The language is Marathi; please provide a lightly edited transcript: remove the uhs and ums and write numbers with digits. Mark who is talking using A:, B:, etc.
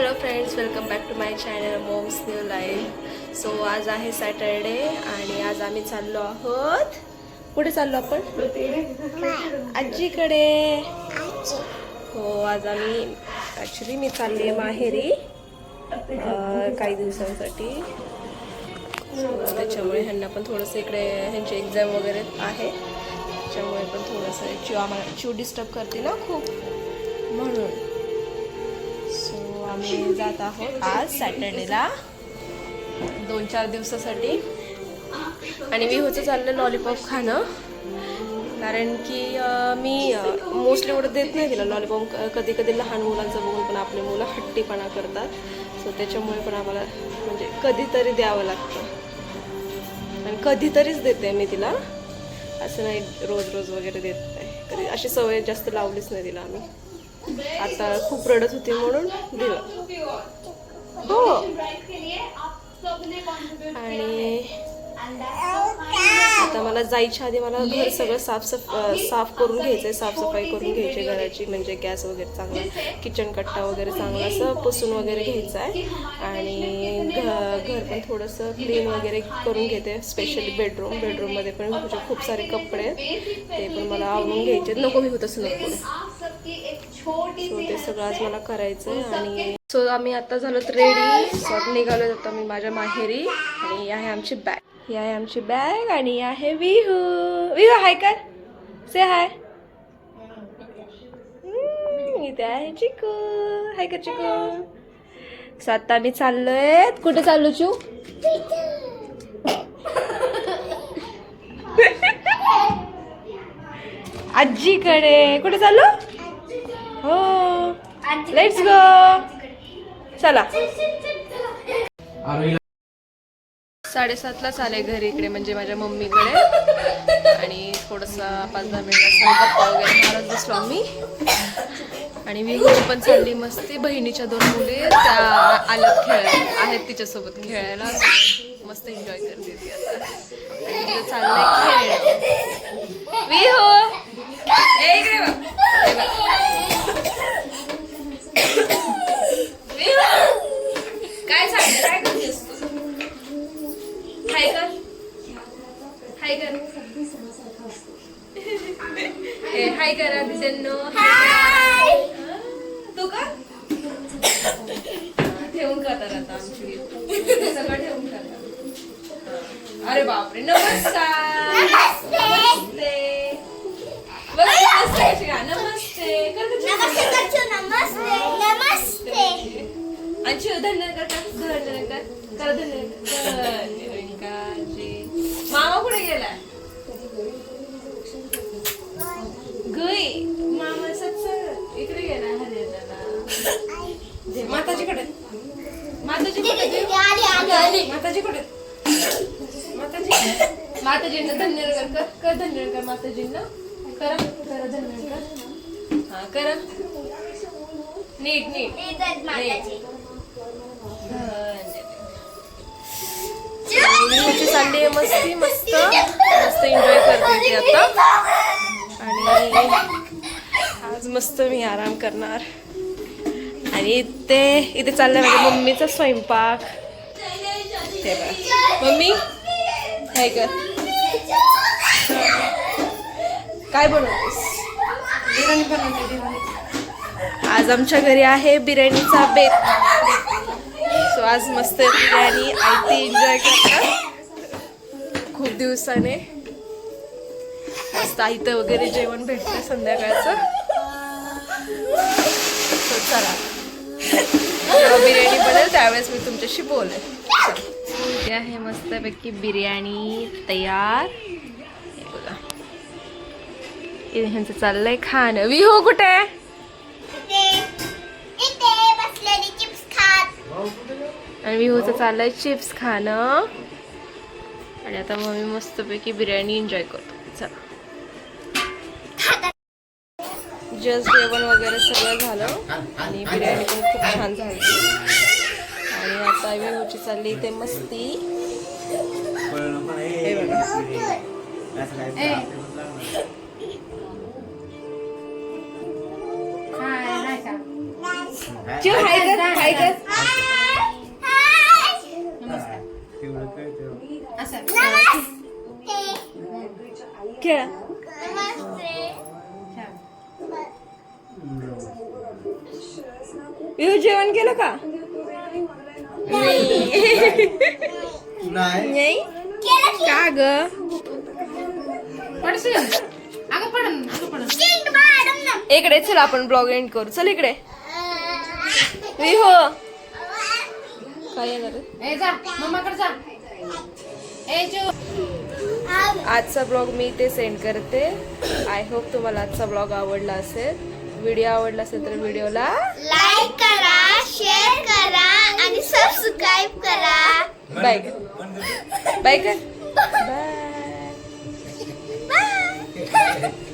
A: Hello friends, welcome back to my channel moms new life. So आज आहे सॅटरडे आणि आज आम्ही चाललो आहोत. कुठे चाललो आपण? आजीकडे. हो, आज आम्ही ॲक्च्युली मी चालली आहे माहेरी काही दिवसांसाठी. त्याच्यामुळे ह्यांना पण थोडंसं इकडे ह्यांची एक्झाम वगैरे आहे, त्याच्यामुळे पण थोडंसं आम्हाला चिव डिस्टर्ब करते ना खूप, म्हणून. सो आम्ही जात आहोत आज सॅटर्डेला 2-4 दिवसासाठी. आणि मी होतं चाललं लॉलीपॉप खाणं, कारण की मी मोस्टली एवढं देत नाही तिला लॉलीपॉप. कधी कधी लहान मुलांचं बघून पण आपले मुलं हट्टीपणा करतात. सो त्याच्यामुळे पण आम्हाला म्हणजे कधीतरी द्यावं लागतं, आणि कधीतरीच देते मी तिला, असं नाही रोज रोज वगैरे देत नाही. कधी अशी सवय जास्त लावलीच नाही तिला आम्ही. आता खूप रडत होती म्हणून दिलं. हो. आणि आता मला जायच्या आधी मला घर सगळं साफ करून घ्यायचंय, साफसफाई करून घ्यायची घराची. म्हणजे गॅस वगैरे चांगला, किचन कट्टा वगैरे चांगला असं पुसून वगैरे घ्यायचं आहे. आणि घर पण थोडंसं क्लीन वगैरे करून घेते. स्पेशली बेडरूममध्ये पण म्हणजे खूप सारे कपडे, ते पण मला आवरून घ्यायचे. नको मी होतच नको. सो ते सगळं आज मला करायचं आहे. आणि सो आम्ही आता झालो रेडी. सो निघालो आता मी माझ्या माहेरी. आणि ही आहे आमची बॅग, ही आहे आमची बॅग. आणि ही आहे विहू. विहू हाय कर, से हाय. इथे आहे चिकू, हाय कर चिकू. सो आता आम्ही चाललोय. कुठे चाललो चू? आजीकडे. कुठे चाललो? हो, लेट्स गो. चला. 7:30ला आले घरी इकडे, म्हणजे माझ्या मम्मीकडे. आणि थोडंसं 5-10 मिनिटाचा गप्पा वगैरे मारत बसलो आम्ही. आणि विहू पण चालली मस्ती. बहिणीच्या 2 मुली त्या आल्यात खेळायला, आहेत तिच्यासोबत खेळायला. मस्त एन्जॉय करते ती आता. आणि तिचं चाललंय खेळ. विहू इकडे बघ. काय चाललंय? काय करतेस तू? हाय कर, हाय कर. हाय करा दिसेंनो. तू का ठेवून करतात आता आमची सगळं ठेवून करतात. अरे बापरे. नमस्कार. नमस्ते. नमस्ते. अंशू धन्यवाद करतात. धन्यवाद करा. धन्यवाद. मामा कुठे गेला? गई मामा सत्संग इकडे गेला हरियाणाला. माताजीकडे. माताजीकडे. माताजीकडे. माताजींना धन्यवाद कर. धन्यवाद कर माताजींना. करा धन्यवाद कर. हा करा. नीट. चालली मस्ती. मस्त एन्जॉय करते ती आता. आणि आज मस्त मी आराम करणार. आणि इथे चाललंय माझ्या मम्मीचा स्वयंपाक. ते बघा मम्मी काय कर. काय बनवतेस? बिर्याणी बनवते. आज आमच्या घरी आहे बिर्याणीचा बेत. सो आज मस्त बिर्याणी आयती एन्जॉय करतात खूप दिवसाने. मस्त आयतं वगैरे जेवण भेटतं संध्याकाळचं. सो चला, जेव्हा बिर्याणी बनेल त्यावेळेस मी तुमच्याशी बोलेन. हे आहे मस्तपैकी बिर्याणी तयार. हे बघा, ह्यांचं चाललंय खाणं. विहू कुठे? आणि विहूचं चाललंय चिप्स खाणं. आणि आता मग मी मस्तपैकी बिर्याणी एन्जॉय करतो. चला. जस्ट जेवण वगैरे सगळं झालं आणि बिर्याणी पण खूप छान झाली. आणि आता विहूची चालली इथे मस्ती. हे बघा. हाय कर. हाय कर. खेळा. विहू जेवण केलं का? नाही का ग? इकडे चल आपण ब्लॉग एंड करू. चल इकडे विहो. काय येणार आजचा ब्लॉग मी इथे सेंड करते. आय होप तुम्हाला आजचा ब्लॉग आवडला असेल. व्हिडिओ आवडला असेल तर व्हिडिओला
B: लाईक करा, शेअर करा आणि सबस्क्राईब करा.
A: बाय कर. बाय कर. बाय.
B: बाय.